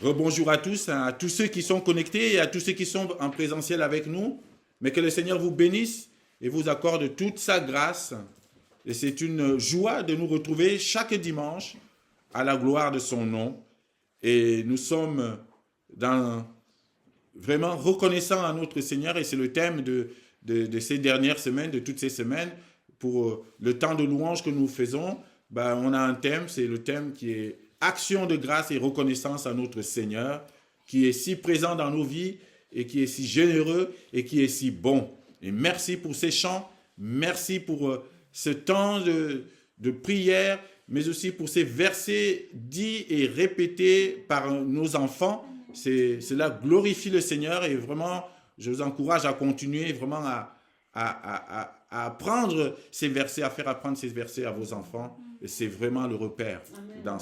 Rebonjour à tous, hein, à tous ceux qui sont connectés et à tous ceux qui sont en présentiel avec nous. Mais que le Seigneur vous bénisse et vous accorde toute sa grâce. Et c'est une joie de nous retrouver chaque dimanche à la gloire de son nom. Et nous sommes vraiment reconnaissants à notre Seigneur et c'est le thème de ces dernières semaines, de toutes ces semaines. Pour le temps de louange que nous faisons, on a un thème, c'est le thème qui est action de grâce et reconnaissance à notre Seigneur, qui est si présent dans nos vies et qui est si généreux et qui est si bon. Et merci pour ces chants, merci pour ce temps de prière, mais aussi pour ces versets dits et répétés par nos enfants. Cela glorifie le Seigneur et vraiment, je vous encourage à continuer vraiment à apprendre ces versets, à faire apprendre ces versets à vos enfants. Et c'est vraiment le repère dans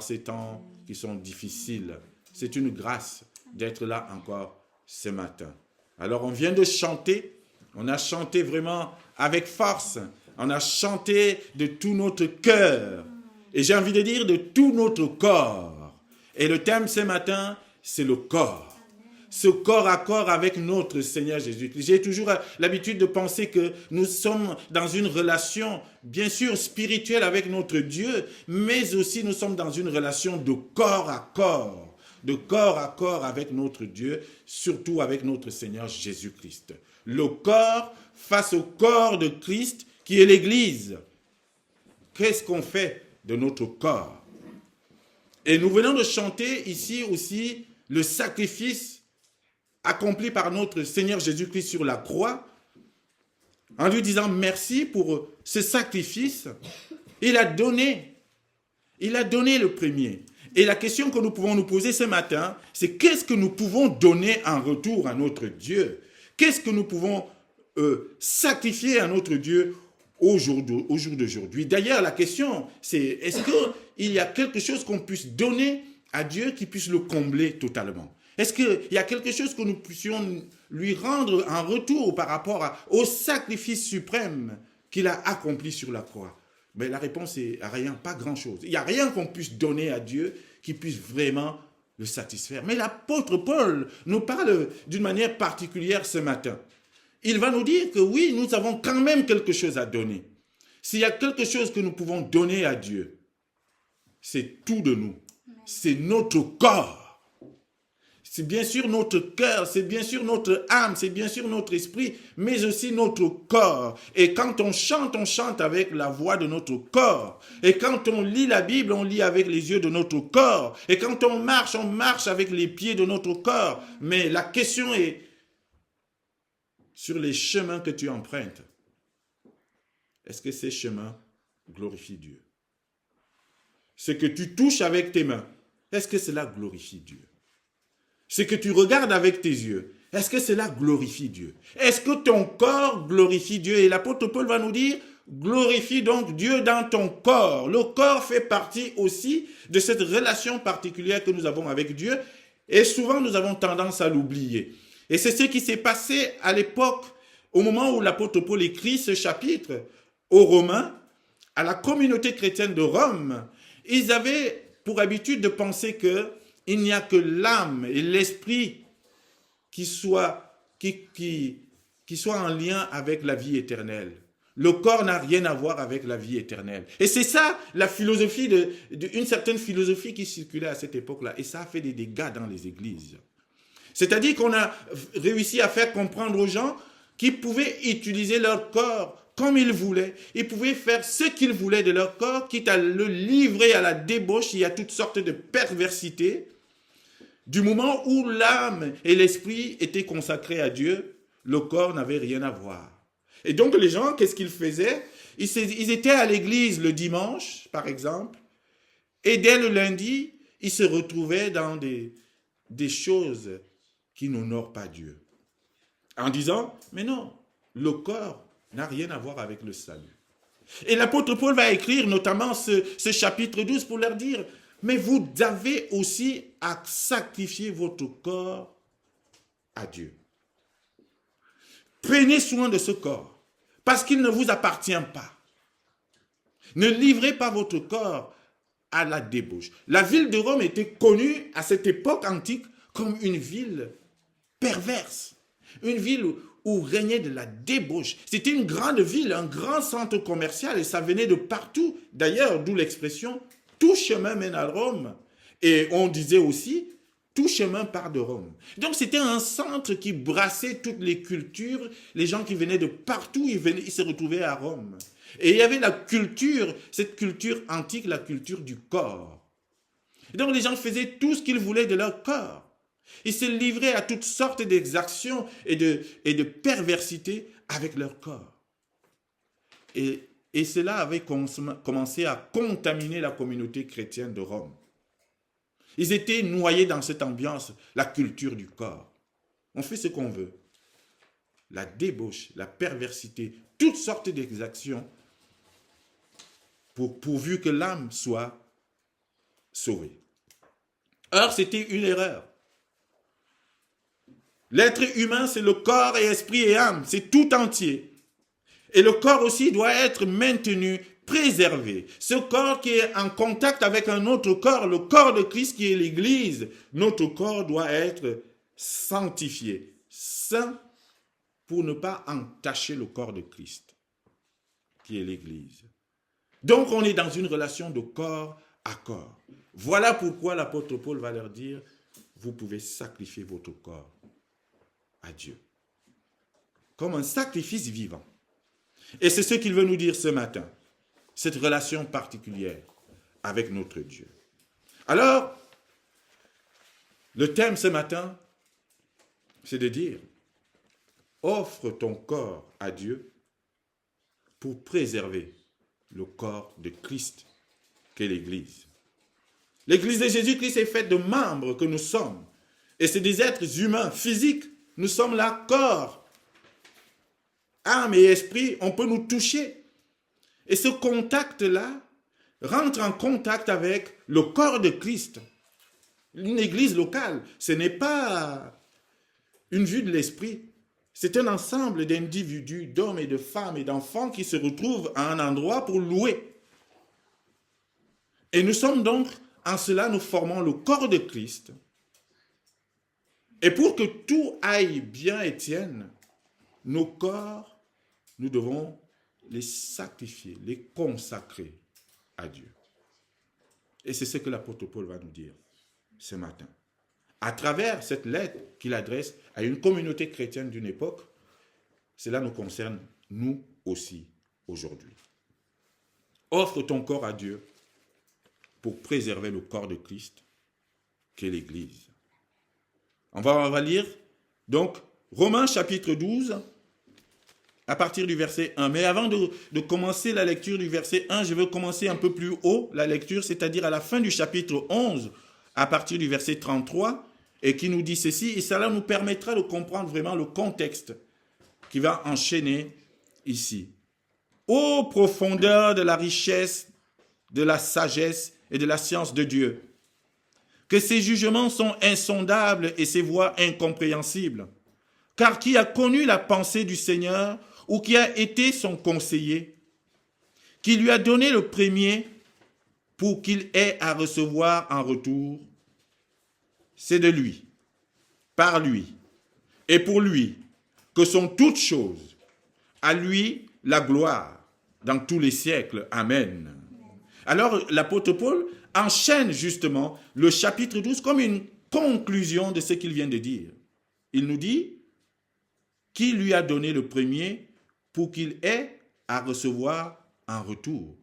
ces temps qui sont difficiles. C'est une grâce d'être là encore ce matin. Alors on vient de chanter, on a chanté vraiment avec force, on a chanté de tout notre cœur. Et j'ai envie de dire de tout notre corps. Et le thème ce matin, c'est le corps. Ce corps à corps avec notre Seigneur Jésus-Christ. J'ai toujours l'habitude de penser que nous sommes dans une relation, bien sûr, spirituelle avec notre Dieu, mais aussi nous sommes dans une relation de corps à corps avec notre Dieu, surtout avec notre Seigneur Jésus-Christ. Le corps face au corps de Christ qui est l'Église. Qu'est-ce qu'on fait de notre corps? Et nous venons de chanter ici aussi le sacrifice accompli par notre Seigneur Jésus-Christ sur la croix, en lui disant merci pour ce sacrifice. Il a donné le premier. Et la question que nous pouvons nous poser ce matin, c'est qu'est-ce que nous pouvons donner en retour à notre Dieu? Qu'est-ce que nous pouvons sacrifier à notre Dieu au jour d'aujourd'hui? D'ailleurs, la question, c'est est-ce qu'il y a quelque chose qu'on puisse donner à Dieu qui puisse le combler totalement? Est-ce qu'il y a quelque chose que nous puissions lui rendre en retour par rapport au sacrifice suprême qu'il a accompli sur la croix? Mais la réponse est rien, pas grand-chose. Il n'y a rien qu'on puisse donner à Dieu qui puisse vraiment le satisfaire. Mais l'apôtre Paul nous parle d'une manière particulière ce matin. Il va nous dire que oui, nous avons quand même quelque chose à donner. S'il y a quelque chose que nous pouvons donner à Dieu, c'est tout de nous. C'est notre corps. C'est bien sûr notre cœur, c'est bien sûr notre âme, c'est bien sûr notre esprit, mais aussi notre corps. Et quand on chante avec la voix de notre corps. Et quand on lit la Bible, on lit avec les yeux de notre corps. Et quand on marche avec les pieds de notre corps. Mais la question est, sur les chemins que tu empruntes, est-ce que ces chemins glorifient Dieu? Ce que tu touches avec tes mains, est-ce que cela glorifie Dieu? Ce que tu regardes avec tes yeux, est-ce que cela glorifie Dieu? Est-ce que ton corps glorifie Dieu? Et l'apôtre Paul va nous dire, glorifie donc Dieu dans ton corps. Le corps fait partie aussi de cette relation particulière que nous avons avec Dieu. Et souvent, nous avons tendance à l'oublier. Et c'est ce qui s'est passé à l'époque, au moment où l'apôtre Paul écrit ce chapitre aux Romains, à la communauté chrétienne de Rome. Ils avaient pour habitude de penser que il n'y a que l'âme et l'esprit qui soient en lien avec la vie éternelle. Le corps n'a rien à voir avec la vie éternelle. Et c'est ça la philosophie une certaine philosophie qui circulait à cette époque-là. Et ça a fait des dégâts dans les églises. C'est-à-dire qu'on a réussi à faire comprendre aux gens qu'ils pouvaient utiliser leur corps comme ils voulaient. Ils pouvaient faire ce qu'ils voulaient de leur corps, quitte à le livrer à la débauche. Il y a toutes sortes de perversités. Du moment où l'âme et l'esprit étaient consacrés à Dieu, le corps n'avait rien à voir. Et donc les gens, qu'est-ce qu'ils faisaient? Ils étaient à l'église le dimanche, par exemple, et dès le lundi, ils se retrouvaient dans des choses qui n'honorent pas Dieu. En disant, mais non, le corps n'a rien à voir avec le salut. Et l'apôtre Paul va écrire notamment ce chapitre 12 pour leur dire, mais vous avez aussi à sacrifier votre corps à Dieu. Prenez soin de ce corps, parce qu'il ne vous appartient pas. Ne livrez pas votre corps à la débauche. La ville de Rome était connue à cette époque antique comme une ville perverse, une ville où régnait de la débauche. C'était une grande ville, un grand centre commercial et ça venait de partout. D'ailleurs, d'où l'expression « tout chemin mène à Rome ». Et on disait aussi « tout chemin part de Rome ». Donc c'était un centre qui brassait toutes les cultures. Les gens qui venaient de partout, ils se retrouvaient à Rome. Et il y avait la culture, cette culture antique, la culture du corps. Et donc les gens faisaient tout ce qu'ils voulaient de leur corps. Ils se livraient à toutes sortes d'exactions et de perversités avec leur corps. Et cela avait commencé à contaminer la communauté chrétienne de Rome. Ils étaient noyés dans cette ambiance, la culture du corps. On fait ce qu'on veut. La débauche, la perversité, toutes sortes d'exactions pourvu que l'âme soit sauvée. Or, c'était une erreur. L'être humain, c'est le corps et esprit et âme, c'est tout entier. Et le corps aussi doit être maintenu, préservé. Ce corps qui est en contact avec un autre corps, le corps de Christ qui est l'Église, notre corps doit être sanctifié, saint, pour ne pas entacher le corps de Christ, qui est l'Église. Donc on est dans une relation de corps à corps. Voilà pourquoi l'apôtre Paul va leur dire, vous pouvez sacrifier votre corps à Dieu, comme un sacrifice vivant. Et c'est ce qu'il veut nous dire ce matin, cette relation particulière avec notre Dieu. Alors, le thème ce matin, c'est de dire, offre ton corps à Dieu pour préserver le corps de Christ, qu'est l'Église. L'Église de Jésus-Christ est faite de membres que nous sommes. Et c'est des êtres humains, physiques. Nous sommes là, corps, âme et esprit, on peut nous toucher. Et ce contact-là rentre en contact avec le corps de Christ. Une église locale, ce n'est pas une vue de l'esprit. C'est un ensemble d'individus, d'hommes et de femmes et d'enfants qui se retrouvent à un endroit pour louer. Et nous sommes donc, en cela, nous formons le corps de Christ. Et pour que tout aille bien et tienne, nos corps, nous devons les sacrifier, les consacrer à Dieu. Et c'est ce que l'apôtre Paul va nous dire ce matin. À travers cette lettre qu'il adresse à une communauté chrétienne d'une époque, cela nous concerne, nous aussi, aujourd'hui. Offre ton corps à Dieu pour préserver le corps de Christ, qu'est l'Église. On va lire, donc, Romains chapitre 12, à partir du verset 1. Mais avant de commencer la lecture du verset 1, je veux commencer un peu plus haut la lecture, c'est-à-dire à la fin du chapitre 11, à partir du verset 33, et qui nous dit ceci, et cela nous permettra de comprendre vraiment le contexte qui va enchaîner ici. Ô profondeur de la richesse, de la sagesse et de la science de Dieu, que ses jugements sont insondables et ses voies incompréhensibles. Car qui a connu la pensée du Seigneur ou qui a été son conseiller, qui lui a donné le premier pour qu'il ait à recevoir en retour? C'est de lui, par lui et pour lui que sont toutes choses. À lui la gloire dans tous les siècles. Amen. Alors l'apôtre Paul enchaîne justement le chapitre 12 comme une conclusion de ce qu'il vient de dire. Il nous dit, qui lui a donné le premier pour qu'il ait à recevoir en retour.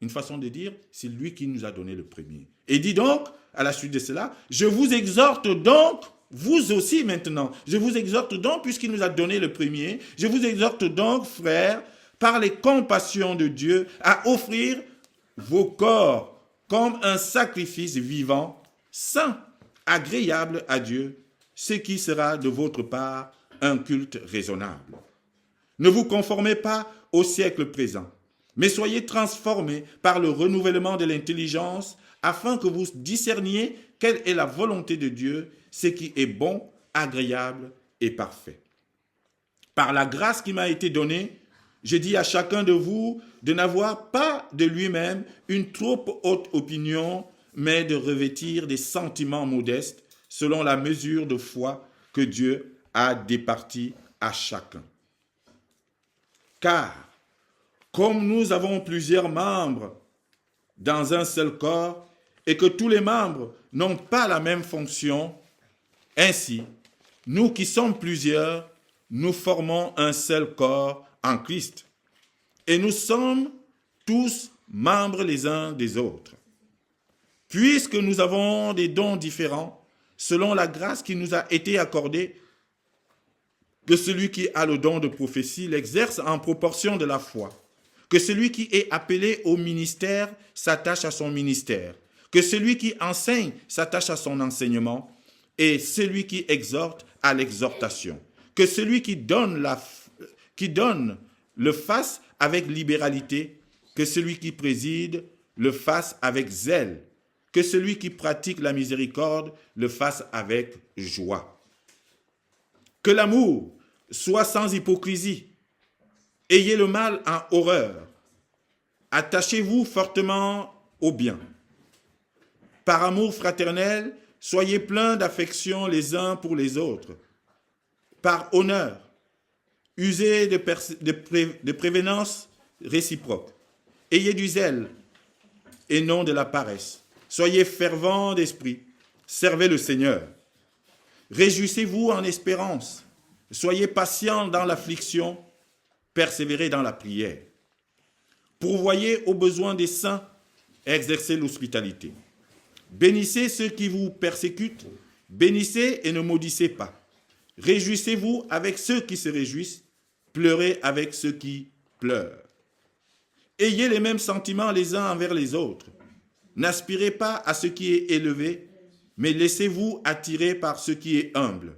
Une façon de dire, c'est lui qui nous a donné le premier. Et dit donc, à la suite de cela, je vous exhorte donc, vous aussi maintenant, je vous exhorte donc, puisqu'il nous a donné le premier, je vous exhorte donc, frères, par les compassions de Dieu, à offrir vos corps comme un sacrifice vivant, saint, agréable à Dieu, ce qui sera de votre part un culte raisonnable. Ne vous conformez pas au siècle présent, mais soyez transformés par le renouvellement de l'intelligence, afin que vous discerniez quelle est la volonté de Dieu, ce qui est bon, agréable et parfait. Par la grâce qui m'a été donnée, Je dis à chacun de vous de n'avoir pas de lui-même une trop haute opinion, mais de revêtir des sentiments modestes selon la mesure de foi que Dieu a départie à chacun. Car, comme nous avons plusieurs membres dans un seul corps, et que tous les membres n'ont pas la même fonction, ainsi, nous qui sommes plusieurs, nous formons un seul corps en Christ. Et nous sommes tous membres les uns des autres. Puisque nous avons des dons différents, selon la grâce qui nous a été accordée, que celui qui a le don de prophétie l'exerce en proportion de la foi, que celui qui est appelé au ministère s'attache à son ministère, que celui qui enseigne s'attache à son enseignement, et celui qui exhorte à l'exhortation, que celui qui donne le fasse avec libéralité, que celui qui préside le fasse avec zèle, que celui qui pratique la miséricorde le fasse avec joie. Que l'amour soit sans hypocrisie. Ayez le mal en horreur. Attachez-vous fortement au bien. Par amour fraternel, soyez pleins d'affection les uns pour les autres. Par honneur, usez de prévenance réciproque. Ayez du zèle et non de la paresse. Soyez fervents d'esprit. Servez le Seigneur. Réjouissez-vous en espérance. Soyez patients dans l'affliction. Persévérez dans la prière. Pourvoyez aux besoins des saints et exercez l'hospitalité. Bénissez ceux qui vous persécutent. Bénissez et ne maudissez pas. Réjouissez-vous avec ceux qui se réjouissent. Pleurez avec ceux qui pleurent. Ayez les mêmes sentiments les uns envers les autres. N'aspirez pas à ce qui est élevé, mais laissez-vous attirer par ce qui est humble.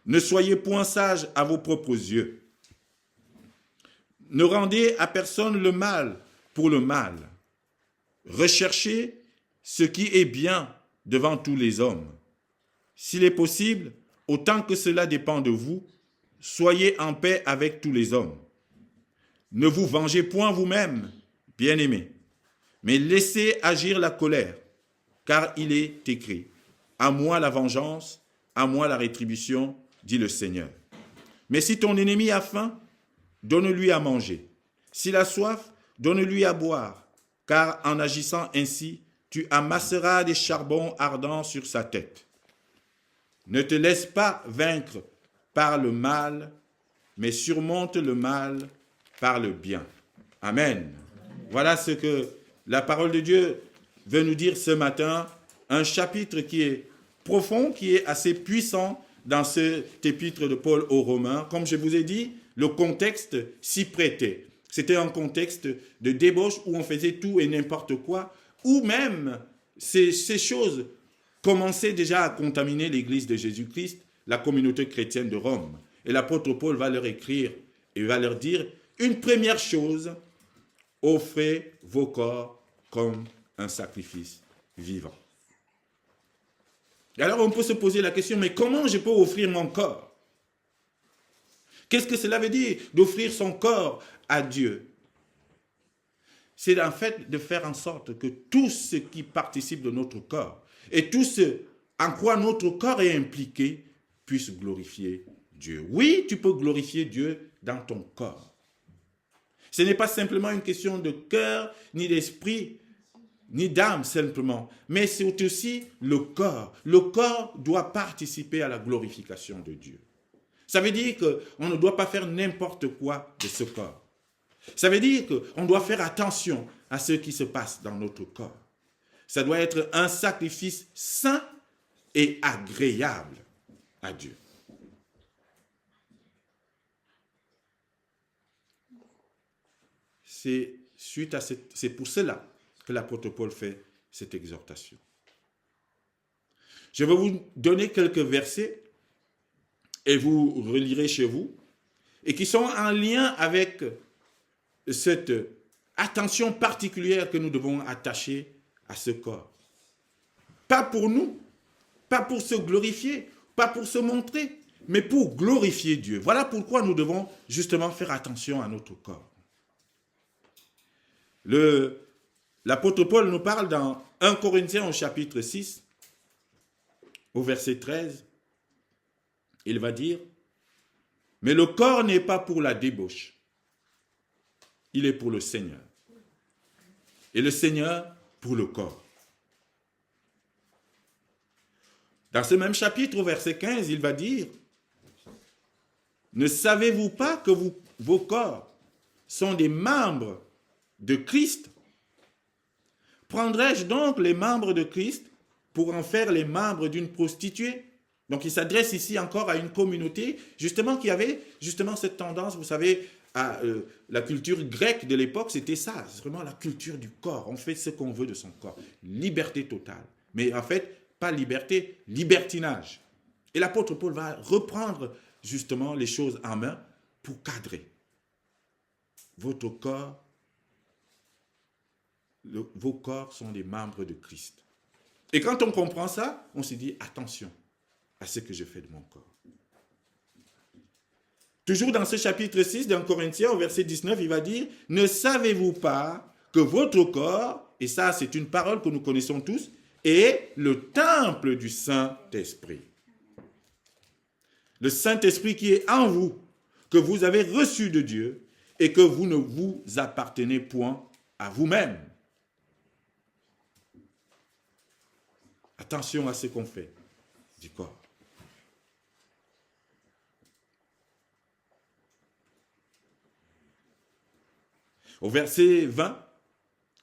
Ne soyez point sages à vos propres yeux. Ne rendez à personne le mal pour le mal. Recherchez ce qui est bien devant tous les hommes. S'il est possible, autant que cela dépend de vous, soyez en paix avec tous les hommes. Ne vous vengez point vous-même, bien-aimés, mais laissez agir la colère, car il est écrit, « À moi la vengeance, à moi la rétribution, dit le Seigneur. » Mais si ton ennemi a faim, donne-lui à manger. S'il a soif, donne-lui à boire, car en agissant ainsi, tu amasseras des charbons ardents sur sa tête. Ne te laisse pas vaincre par le mal, mais surmonte le mal par le bien. Amen. Voilà ce que la parole de Dieu veut nous dire ce matin. Un chapitre qui est profond, qui est assez puissant dans cet épître de Paul aux Romains. Comme je vous ai dit, le contexte s'y prêtait. C'était un contexte de débauche où on faisait tout et n'importe quoi, où même ces choses commençaient déjà à contaminer l'Église de Jésus-Christ, la communauté chrétienne de Rome. Et l'apôtre Paul va leur écrire et va leur dire, une première chose, offrez vos corps comme un sacrifice vivant. Et alors on peut se poser la question, mais comment je peux offrir mon corps? Qu'est-ce que cela veut dire d'offrir son corps à Dieu? C'est en fait de faire en sorte que tout ce qui participe de notre corps et tout ce en quoi notre corps est impliqué puisse glorifier Dieu. Oui, tu peux glorifier Dieu dans ton corps. Ce n'est pas simplement une question de cœur, ni d'esprit, ni d'âme simplement, mais c'est aussi le corps. Le corps doit participer à la glorification de Dieu. Ça veut dire qu'on ne doit pas faire n'importe quoi de ce corps. Ça veut dire qu'on doit faire attention à ce qui se passe dans notre corps. Ça doit être un sacrifice saint et agréable à Dieu. C'est pour cela que l'apôtre Paul fait cette exhortation. Je vais vous donner quelques versets et vous relirez chez vous et qui sont en lien avec cette attention particulière que nous devons attacher à ce corps. Pas pour nous, pas pour se glorifier, pas pour se montrer, mais pour glorifier Dieu. Voilà pourquoi nous devons justement faire attention à notre corps. L'apôtre Paul nous parle dans 1 Corinthiens au chapitre 6, au verset 13. Il va dire, « Mais le corps n'est pas pour la débauche, il est pour le Seigneur. Et le Seigneur pour le corps. » Dans ce même chapitre, au verset 15, il va dire, « Ne savez-vous pas que vos corps sont des membres de Christ? Prendrais-je donc les membres de Christ pour en faire les membres d'une prostituée? » Donc il s'adresse ici encore à une communauté justement qui avait justement cette tendance, vous savez, à la culture grecque de l'époque, c'était ça, c'est vraiment la culture du corps. On fait ce qu'on veut de son corps. Liberté totale. Mais en fait, pas liberté, libertinage. Et l'apôtre Paul va reprendre justement les choses en main pour cadrer. Votre corps, vos corps sont des membres de Christ. Et quand on comprend ça, on se dit attention à ce que je fais de mon corps. Toujours dans ce chapitre 6 d'un Corinthiens, au verset 19, il va dire, « Ne savez-vous pas que votre corps, et ça c'est une parole que nous connaissons tous, est le temple du Saint-Esprit. Le Saint-Esprit qui est en vous, que vous avez reçu de Dieu, et que vous ne vous appartenez point à vous-même. » Attention à ce qu'on fait du corps. Au verset 20,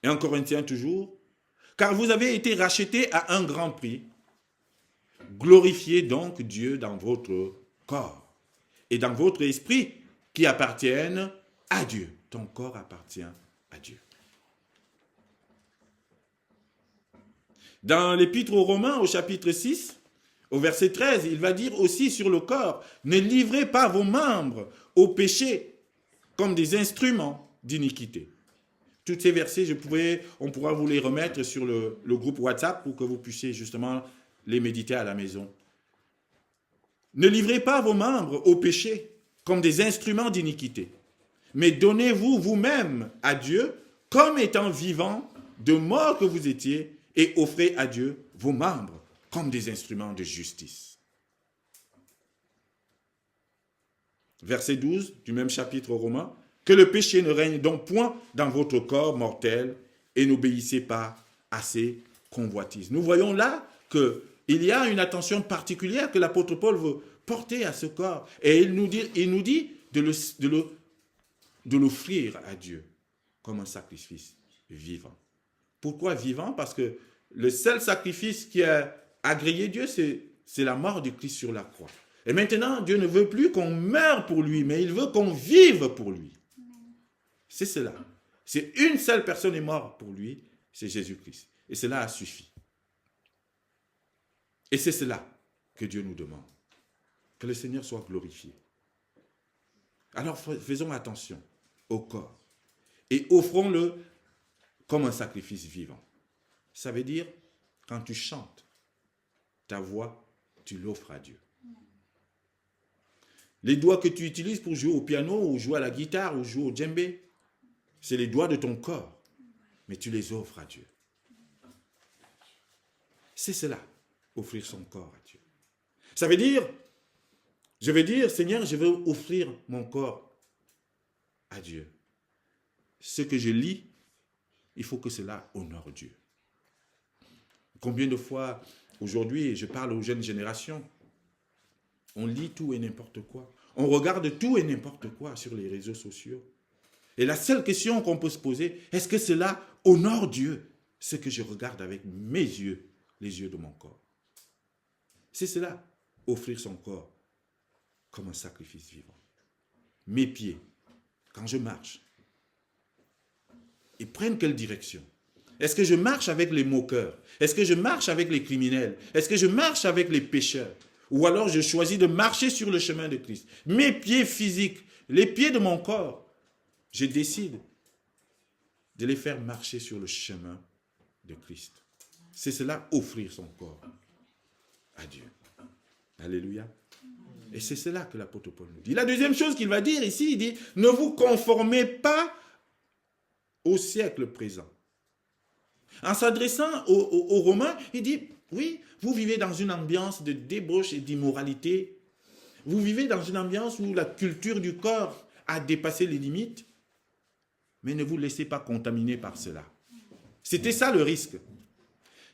et en Corinthiens toujours, « Car vous avez été rachetés à un grand prix. Glorifiez donc Dieu dans votre corps et dans votre esprit qui appartiennent à Dieu. » Ton corps appartient à Dieu. Dans l'Épître aux Romains, au chapitre 6, au verset 13, il va dire aussi sur le corps, « Ne livrez pas vos membres au péché comme des instruments d'iniquité. » Tous ces versets, on pourra vous les remettre sur le groupe WhatsApp pour que vous puissiez justement les méditer à la maison. Ne livrez pas vos membres au péché comme des instruments d'iniquité, mais donnez-vous vous-même à Dieu comme étant vivants de mort que vous étiez et offrez à Dieu vos membres comme des instruments de justice. Verset 12 du même chapitre aux Romains. Que le péché ne règne donc point dans votre corps mortel et n'obéissez pas à ses convoitises. Nous voyons là qu'il y a une attention particulière que l'apôtre Paul veut porter à ce corps. Et il nous dit de l'offrir à Dieu comme un sacrifice vivant. Pourquoi vivant? Parce que le seul sacrifice qui a agréé Dieu, c'est la mort de Christ sur la croix. Et maintenant, Dieu ne veut plus qu'on meure pour lui, mais il veut qu'on vive pour lui. C'est cela. C'est une seule personne est morte pour lui, c'est Jésus-Christ. Et cela a suffi. Et c'est cela que Dieu nous demande. Que le Seigneur soit glorifié. Alors faisons attention au corps et offrons-le comme un sacrifice vivant. Ça veut dire, quand tu chantes, ta voix, tu l'offres à Dieu. Les doigts que tu utilises pour jouer au piano ou jouer à la guitare ou jouer au djembé, c'est les doigts de ton corps, mais tu les offres à Dieu. C'est cela, offrir son corps à Dieu. Ça veut dire, je vais dire, Seigneur, je veux offrir mon corps à Dieu. Ce que je lis, il faut que cela honore Dieu. Combien de fois, aujourd'hui, je parle aux jeunes générations, on lit tout et n'importe quoi. On regarde tout et n'importe quoi sur les réseaux sociaux. Et la seule question qu'on peut se poser, est-ce que cela honore Dieu, ce que je regarde avec mes yeux, les yeux de mon corps? C'est cela, offrir son corps comme un sacrifice vivant. Mes pieds, quand je marche, ils prennent quelle direction? Est-ce que je marche avec les moqueurs? Est-ce que je marche avec les criminels? Est-ce que je marche avec les pécheurs? Ou alors je choisis de marcher sur le chemin de Christ? Mes pieds physiques, les pieds de mon corps, je décide de les faire marcher sur le chemin de Christ. C'est cela, offrir son corps à Dieu. Alléluia. Et c'est cela que l'apôtre Paul nous dit. La deuxième chose qu'il va dire ici, il dit, ne vous conformez pas au siècle présent. En s'adressant aux Romains, il dit, oui, vous vivez dans une ambiance de débauche et d'immoralité. Vous vivez dans une ambiance où la culture du corps a dépassé les limites, mais ne vous laissez pas contaminer par cela. C'était ça le risque.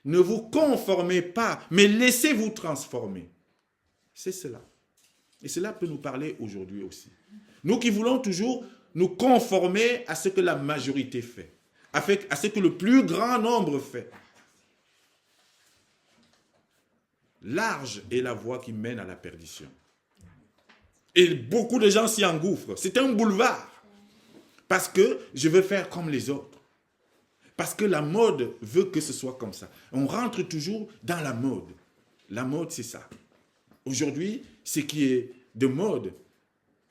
Ne vous conformez pas, mais laissez-vous transformer. C'est cela. Et cela peut nous parler aujourd'hui aussi. Nous qui voulons toujours nous conformer à ce que la majorité fait, à ce que le plus grand nombre fait. Large est la voie qui mène à la perdition. Et beaucoup de gens s'y engouffrent. C'est un boulevard. Parce que je veux faire comme les autres. Parce que la mode veut que ce soit comme ça. On rentre toujours dans la mode. La mode, c'est ça. Aujourd'hui, ce qui est de mode,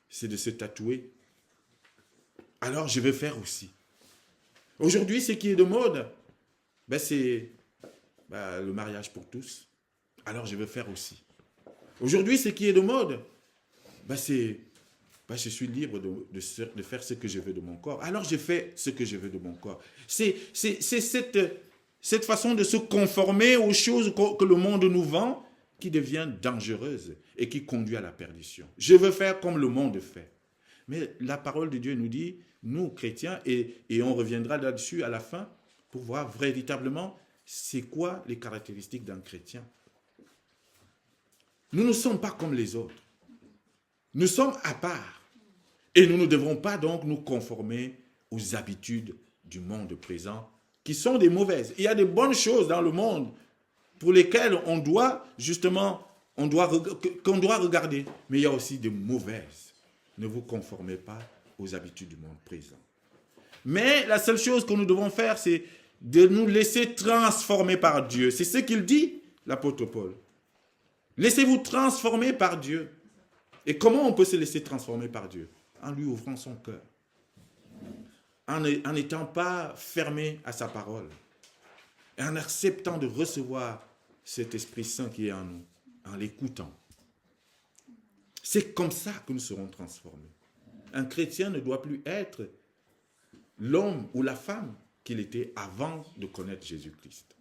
c'est de se tatouer. Alors, je vais faire aussi. Aujourd'hui, ce qui est de mode, c'est le mariage pour tous. Alors, je vais faire aussi. Aujourd'hui, ce qui est de mode, je suis libre de faire ce que je veux de mon corps. Alors, je fais ce que je veux de mon corps. C'est cette façon de se conformer aux choses que le monde nous vend qui devient dangereuse et qui conduit à la perdition. Je veux faire comme le monde fait. Mais la parole de Dieu nous dit, nous, chrétiens, et on reviendra là-dessus à la fin, pour voir véritablement c'est quoi les caractéristiques d'un chrétien. Nous ne sommes pas comme les autres. Nous sommes à part. Et nous ne devrons pas donc nous conformer aux habitudes du monde présent, qui sont des mauvaises. Il y a des bonnes choses dans le monde pour lesquelles on doit regarder. Mais il y a aussi des mauvaises. Ne vous conformez pas aux habitudes du monde présent. Mais la seule chose que nous devons faire, c'est de nous laisser transformer par Dieu. C'est ce qu'il dit, l'apôtre Paul. Laissez-vous transformer par Dieu. Et comment on peut se laisser transformer par Dieu? En lui ouvrant son cœur. En n'étant pas fermé à sa parole. Et en acceptant de recevoir cet Esprit Saint qui est en nous. En l'écoutant. C'est comme ça que nous serons transformés. Un chrétien ne doit plus être l'homme ou la femme qu'il était avant de connaître Jésus-Christ.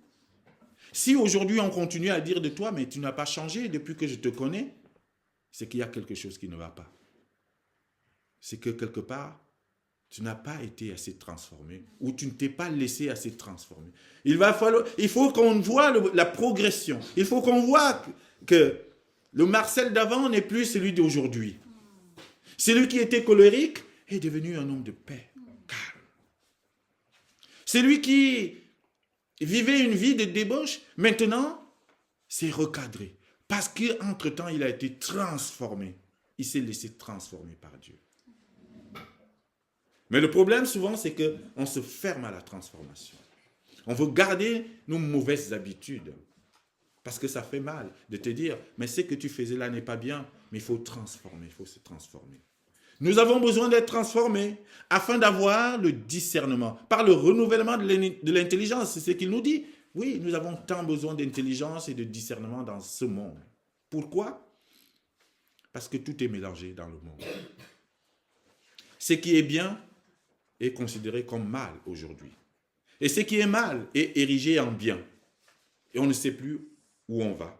Si aujourd'hui on continue à dire de toi, mais tu n'as pas changé depuis que je te connais, c'est qu'il y a quelque chose qui ne va pas. C'est que quelque part, tu n'as pas été assez transformé ou tu ne t'es pas laissé assez transformer. Il faut qu'on voit la progression. Il faut qu'on voit que le Marcel d'avant n'est plus celui d'aujourd'hui. Celui qui était colérique est devenu un homme de paix, calme. Celui qui vivait une vie de débauche, maintenant, s'est recadré. Parce qu'entre-temps, il a été transformé. Il s'est laissé transformer par Dieu. Mais le problème, souvent, c'est qu'on se ferme à la transformation. On veut garder nos mauvaises habitudes. Parce que ça fait mal de te dire, mais ce que tu faisais là n'est pas bien, mais il faut transformer, il faut se transformer. Nous avons besoin d'être transformés afin d'avoir le discernement. Par le renouvellement de l'intelligence, c'est ce qu'il nous dit. Oui, nous avons tant besoin d'intelligence et de discernement dans ce monde. Pourquoi? Parce que tout est mélangé dans le monde. Ce qui est bien est considéré comme mal aujourd'hui. Et ce qui est mal est érigé en bien. Et on ne sait plus où on va.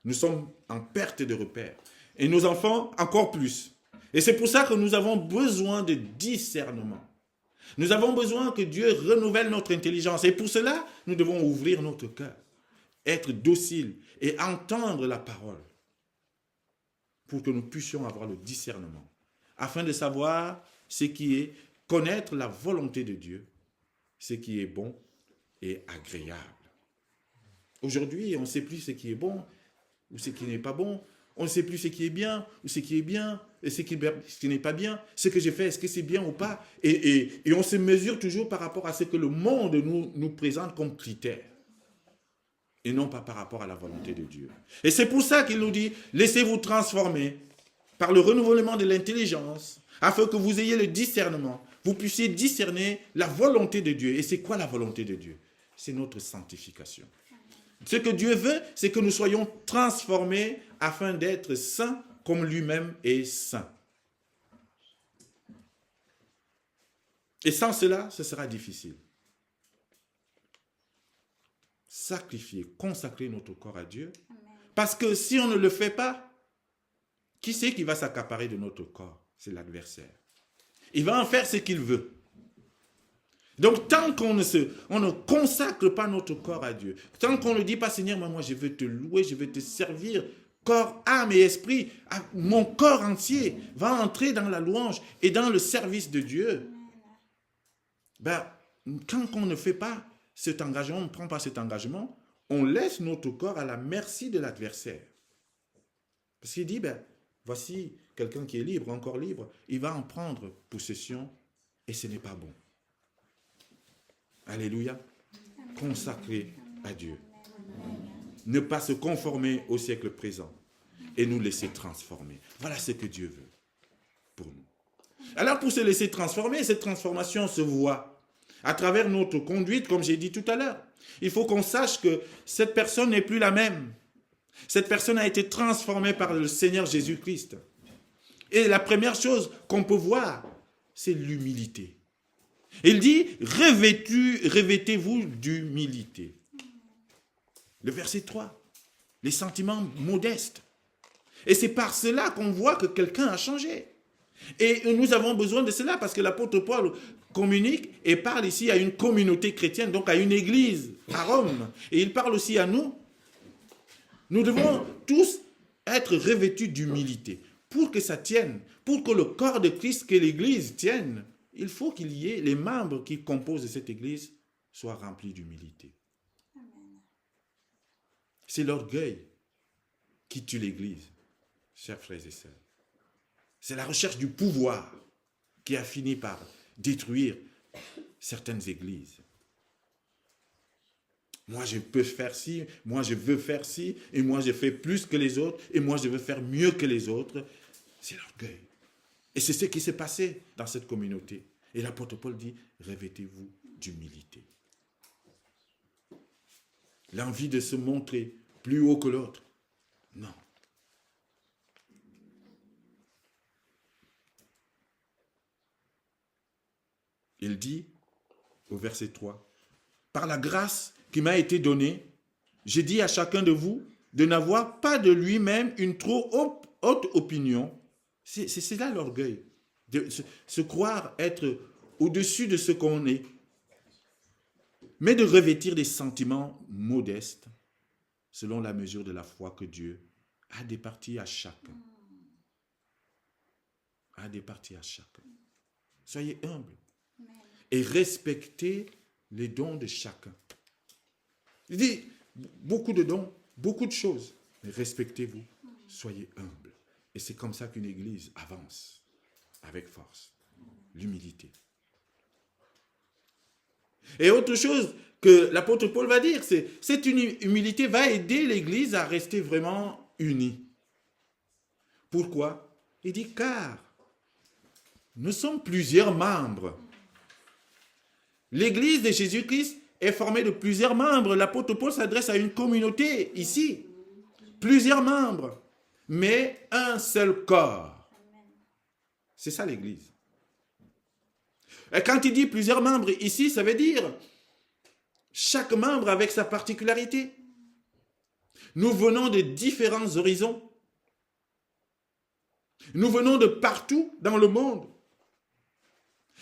Nous sommes en perte de repères. Et nos enfants, encore plus. Et c'est pour ça que nous avons besoin de discernement. Nous avons besoin que Dieu renouvelle notre intelligence. Et pour cela, nous devons ouvrir notre cœur, être dociles et entendre la parole pour que nous puissions avoir le discernement, afin de savoir ce qui est, connaître la volonté de Dieu, ce qui est bon et agréable. Aujourd'hui, on ne sait plus ce qui est bon ou ce qui n'est pas bon. On ne sait plus ce qui est bien ou ce qui est bien et ce qui n'est pas bien. Ce que j'ai fait, est-ce que c'est bien ou pas? Et on se mesure toujours par rapport à ce que le monde nous présente comme critère. Et non pas par rapport à la volonté de Dieu. Et c'est pour ça qu'il nous dit, laissez-vous transformer par le renouvellement de l'intelligence, afin que vous ayez le discernement. Vous puissiez discerner la volonté de Dieu. Et c'est quoi la volonté de Dieu? C'est notre sanctification. Ce que Dieu veut, c'est que nous soyons transformés afin d'être saints comme lui-même est saint. Et sans cela, ce sera difficile. Sacrifier, consacrer notre corps à Dieu. Parce que si on ne le fait pas, qui c'est qui va s'accaparer de notre corps? C'est l'adversaire. Il va en faire ce qu'il veut. Donc, tant qu'on ne consacre pas notre corps à Dieu, tant qu'on ne dit pas, Seigneur, moi je veux te louer, je veux te servir, corps, âme et esprit, mon corps entier va entrer dans la louange et dans le service de Dieu. Quand on ne fait pas cet engagement, on ne prend pas cet engagement, on laisse notre corps à la merci de l'adversaire. Parce qu'il dit, voici quelqu'un qui est libre, encore libre, il va en prendre possession et ce n'est pas bon. Alléluia. Consacrer à Dieu. Ne pas se conformer au siècle présent et nous laisser transformer. Voilà ce que Dieu veut pour nous. Alors pour se laisser transformer, cette transformation se voit à travers notre conduite, comme j'ai dit tout à l'heure. Il faut qu'on sache que cette personne n'est plus la même. Cette personne a été transformée par le Seigneur Jésus-Christ. Et la première chose qu'on peut voir, c'est l'humilité. Il dit, revêtez-vous d'humilité. Le verset 3, les sentiments modestes. Et c'est par cela qu'on voit que quelqu'un a changé. Et nous avons besoin de cela parce que l'apôtre Paul communique et parle ici à une communauté chrétienne, donc à une église à Rome. Et il parle aussi à nous. Nous devons tous être revêtus d'humilité. Pour que ça tienne, pour que le corps de Christ, que l'église tienne, il faut qu'il y ait les membres qui composent cette église soient remplis d'humilité. C'est l'orgueil qui tue l'église, chers frères et sœurs. C'est la recherche du pouvoir qui a fini par détruire certaines églises. Moi, je peux faire ci, moi, je veux faire ci, et moi, je fais plus que les autres, et moi, je veux faire mieux que les autres. C'est l'orgueil. Et c'est ce qui s'est passé dans cette communauté. Et l'apôtre Paul dit, revêtez-vous d'humilité. L'envie de se montrer plus haut que l'autre. Non. Il dit, au verset 3, « Par la grâce qui m'a été donnée, j'ai dit à chacun de vous de n'avoir pas de lui-même une trop haute opinion. » C'est là l'orgueil, de se croire être au-dessus de ce qu'on est, mais de revêtir des sentiments modestes, selon la mesure de la foi que Dieu a départie à chacun. A départie à chacun. Soyez humbles et respectez les dons de chacun. Il dit, beaucoup de dons, beaucoup de choses, mais respectez-vous, soyez humbles. Et c'est comme ça qu'une église avance, avec force, l'humilité. Et autre chose que l'apôtre Paul va dire, c'est cette humilité va aider l'église à rester vraiment unie. Pourquoi? Il dit, car nous sommes plusieurs membres. L'église de Jésus-Christ est formée de plusieurs membres. L'apôtre Paul s'adresse à une communauté ici. Plusieurs membres, mais un seul corps. C'est ça l'église. Et quand il dit plusieurs membres ici, ça veut dire chaque membre avec sa particularité. Nous venons de différents horizons. Nous venons de partout dans le monde.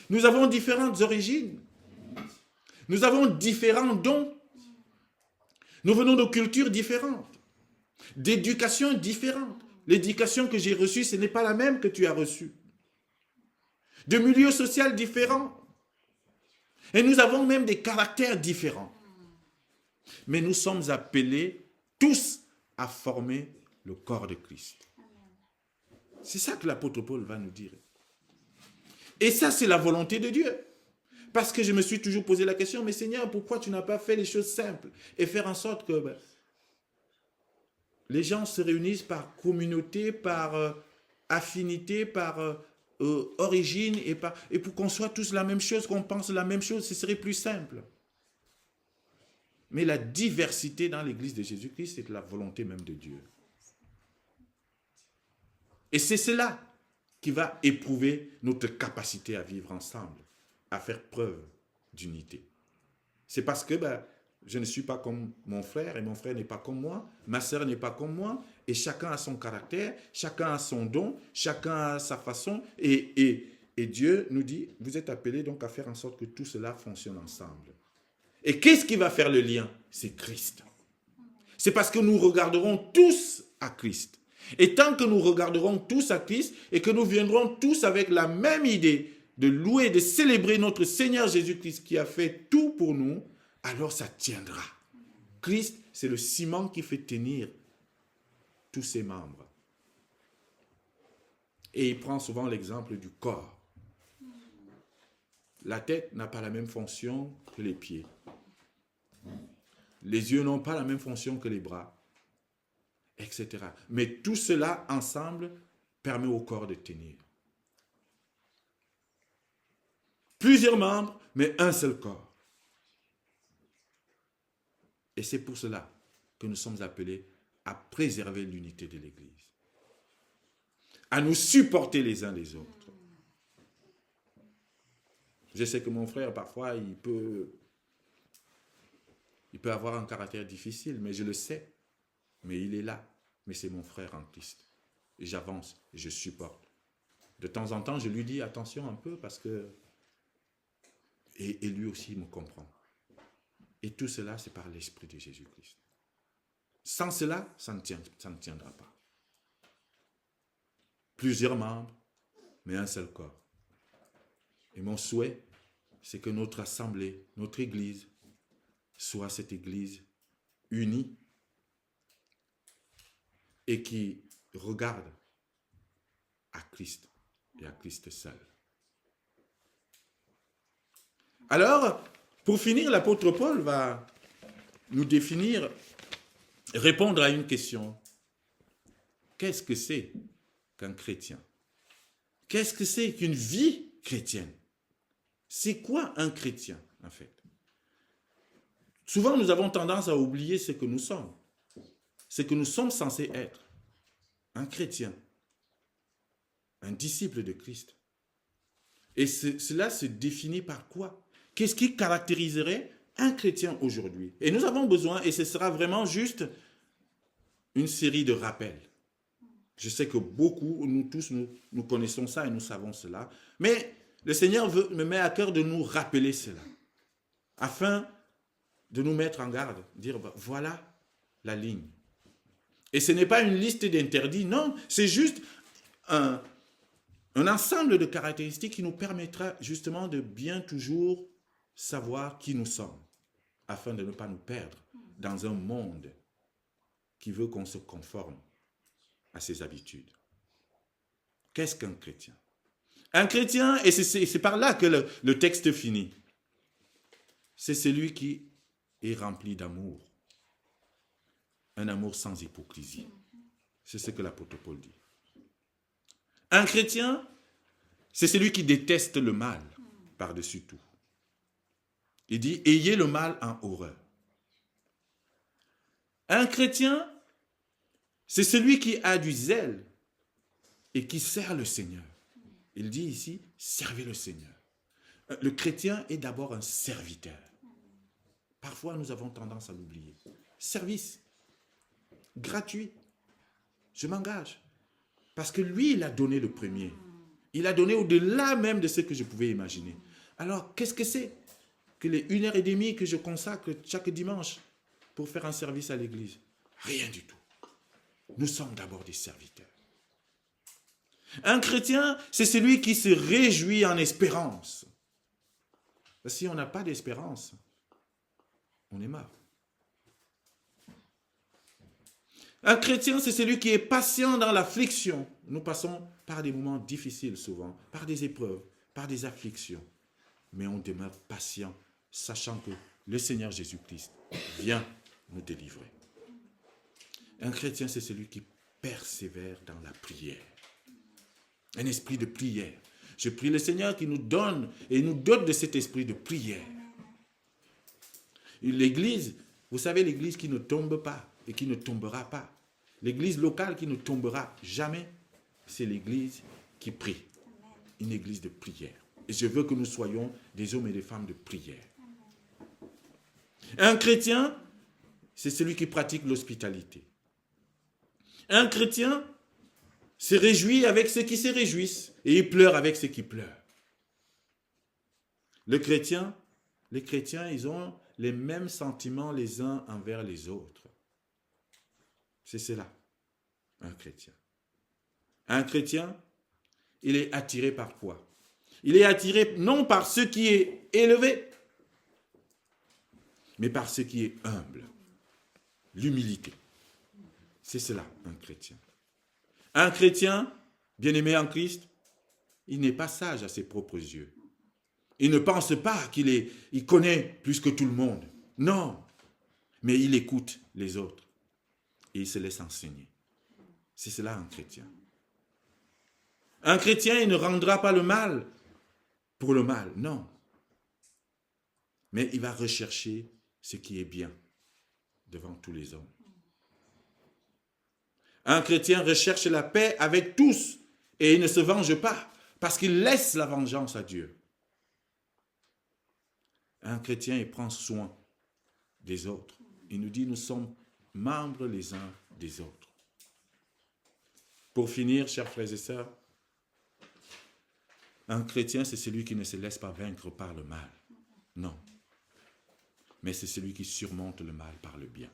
Nous avons différentes origines. Nous avons différents dons. Nous venons de cultures différentes, d'éducations différentes. L'éducation que j'ai reçue, ce n'est pas la même que tu as reçue. De milieux sociaux différents. Et nous avons même des caractères différents. Mais nous sommes appelés tous à former le corps de Christ. C'est ça que l'apôtre Paul va nous dire. Et ça, c'est la volonté de Dieu. Parce que je me suis toujours posé la question, mais Seigneur, pourquoi tu n'as pas fait les choses simples et faire en sorte que les gens se réunissent par communauté, par affinité, par origine, et pour qu'on soit tous la même chose, qu'on pense la même chose, ce serait plus simple. Mais la diversité dans l'église de Jésus-Christ, c'est la volonté même de Dieu. Et c'est cela qui va éprouver notre capacité à vivre ensemble, à faire preuve d'unité. C'est parce que je ne suis pas comme mon frère et mon frère n'est pas comme moi, ma sœur n'est pas comme moi, et chacun a son caractère, chacun a son don, chacun a sa façon, et Dieu nous dit, vous êtes appelés donc à faire en sorte que tout cela fonctionne ensemble. Et qu'est-ce qui va faire le lien? C'est Christ. C'est parce que nous regarderons tous à Christ. Et tant que nous regarderons tous à Christ et que nous viendrons tous avec la même idée de louer, de célébrer notre Seigneur Jésus-Christ qui a fait tout pour nous, alors ça tiendra. Christ, c'est le ciment qui fait tenir tous ses membres. Et il prend souvent l'exemple du corps. La tête n'a pas la même fonction que les pieds. Les yeux n'ont pas la même fonction que les bras, etc. Mais tout cela ensemble permet au corps de tenir. Plusieurs membres, mais un seul corps. Et c'est pour cela que nous sommes appelés à préserver l'unité de l'Église, à nous supporter les uns les autres. Je sais que mon frère, parfois, il peut avoir un caractère difficile, mais je le sais. Mais il est là. Mais c'est mon frère en Christ. Et j'avance, et je supporte. De temps en temps, je lui dis attention un peu parce que... Et lui aussi me comprend. Et tout cela, c'est par l'Esprit de Jésus-Christ. Sans cela, ça ne tiendra pas. Plusieurs membres, mais un seul corps. Et mon souhait, c'est que notre assemblée, notre Église, soit cette Église unie et qui regarde à Christ et à Christ seul. Alors, pour finir, l'apôtre Paul va nous définir, répondre à une question. Qu'est-ce que c'est qu'un chrétien? Qu'est-ce que c'est qu'une vie chrétienne? C'est quoi un chrétien, en fait? Souvent, nous avons tendance à oublier ce que nous sommes. Ce que nous sommes censés être. Un chrétien. Un disciple de Christ. Et cela se définit par quoi? Qu'est-ce qui caractériserait un chrétien aujourd'hui? Et nous avons besoin, et ce sera vraiment juste une série de rappels. Je sais que beaucoup, nous tous, nous connaissons ça et nous savons cela. Mais le Seigneur me met à cœur de nous rappeler cela. Afin de nous mettre en garde. Dire, voilà la ligne. Et ce n'est pas une liste d'interdits, non. C'est juste un ensemble de caractéristiques qui nous permettra justement de bien toujours savoir qui nous sommes, afin de ne pas nous perdre dans un monde qui veut qu'on se conforme à ses habitudes. Qu'est-ce qu'un chrétien? Un chrétien, et c'est par là que le texte finit, c'est celui qui est rempli d'amour. Un amour sans hypocrisie. C'est ce que l'apôtre Paul dit. Un chrétien, c'est celui qui déteste le mal par-dessus tout. Il dit, ayez le mal en horreur. Un chrétien, c'est celui qui a du zèle et qui sert le Seigneur. Il dit ici, servez le Seigneur. Le chrétien est d'abord un serviteur. Parfois, nous avons tendance à l'oublier. Service, gratuit. Je m'engage. Parce que lui, il a donné le premier. Il a donné au-delà même de ce que je pouvais imaginer. Alors, qu'est-ce que c'est que les 1h30 que je consacre chaque dimanche pour faire un service à l'église? Rien du tout. Nous sommes d'abord des serviteurs. Un chrétien, c'est celui qui se réjouit en espérance. Si on n'a pas d'espérance, on est mort. Un chrétien, c'est celui qui est patient dans l'affliction. Nous passons par des moments difficiles souvent, par des épreuves, par des afflictions. Mais on demeure patient, sachant que le Seigneur Jésus-Christ vient nous délivrer. Un chrétien, c'est celui qui persévère dans la prière. Un esprit de prière. Je prie le Seigneur qui nous donne et nous dote de cet esprit de prière. L'église, vous savez, l'église qui ne tombe pas et qui ne tombera pas. L'église locale qui ne tombera jamais. c'est l'église qui prie. Une église de prière. Et je veux que nous soyons des hommes et des femmes de prière. Un chrétien, c'est celui qui pratique l'hospitalité. Un chrétien se réjouit avec ceux qui se réjouissent et il pleure avec ceux qui pleurent. Les chrétiens, ils ont les mêmes sentiments les uns envers les autres. C'est cela, un chrétien. Un chrétien, il est attiré par quoi? Il est attiré non par ce qui est élevé, mais par ce qui est humble. L'humilité. C'est cela, un chrétien. Un chrétien, bien-aimé en Christ, il n'est pas sage à ses propres yeux. Il ne pense pas qu'il connaît plus que tout le monde. Non, mais il écoute les autres et il se laisse enseigner. C'est cela un chrétien. Un chrétien, il ne rendra pas le mal pour le mal, non. Mais il va rechercher ce qui est bien devant tous les hommes. Un chrétien recherche la paix avec tous et il ne se venge pas parce qu'il laisse la vengeance à Dieu. Un chrétien, il prend soin des autres. Il nous dit, nous sommes membres les uns des autres. Pour finir, chers frères et sœurs, un chrétien, c'est celui qui ne se laisse pas vaincre par le mal. Non. Mais c'est celui qui surmonte le mal par le bien.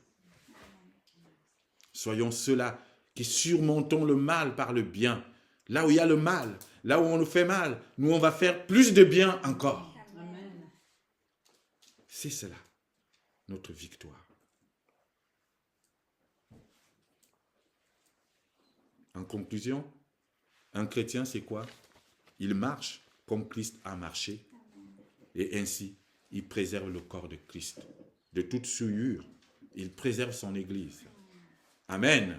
Soyons ceux-là qui surmontons le mal par le bien. Là où il y a le mal, là où on nous fait mal, nous on va faire plus de bien encore. Amen. C'est cela, notre victoire. En conclusion, un chrétien c'est quoi? Il marche comme Christ a marché et ainsi il préserve le corps de Christ de toute souillure. Il préserve son Église. Amen.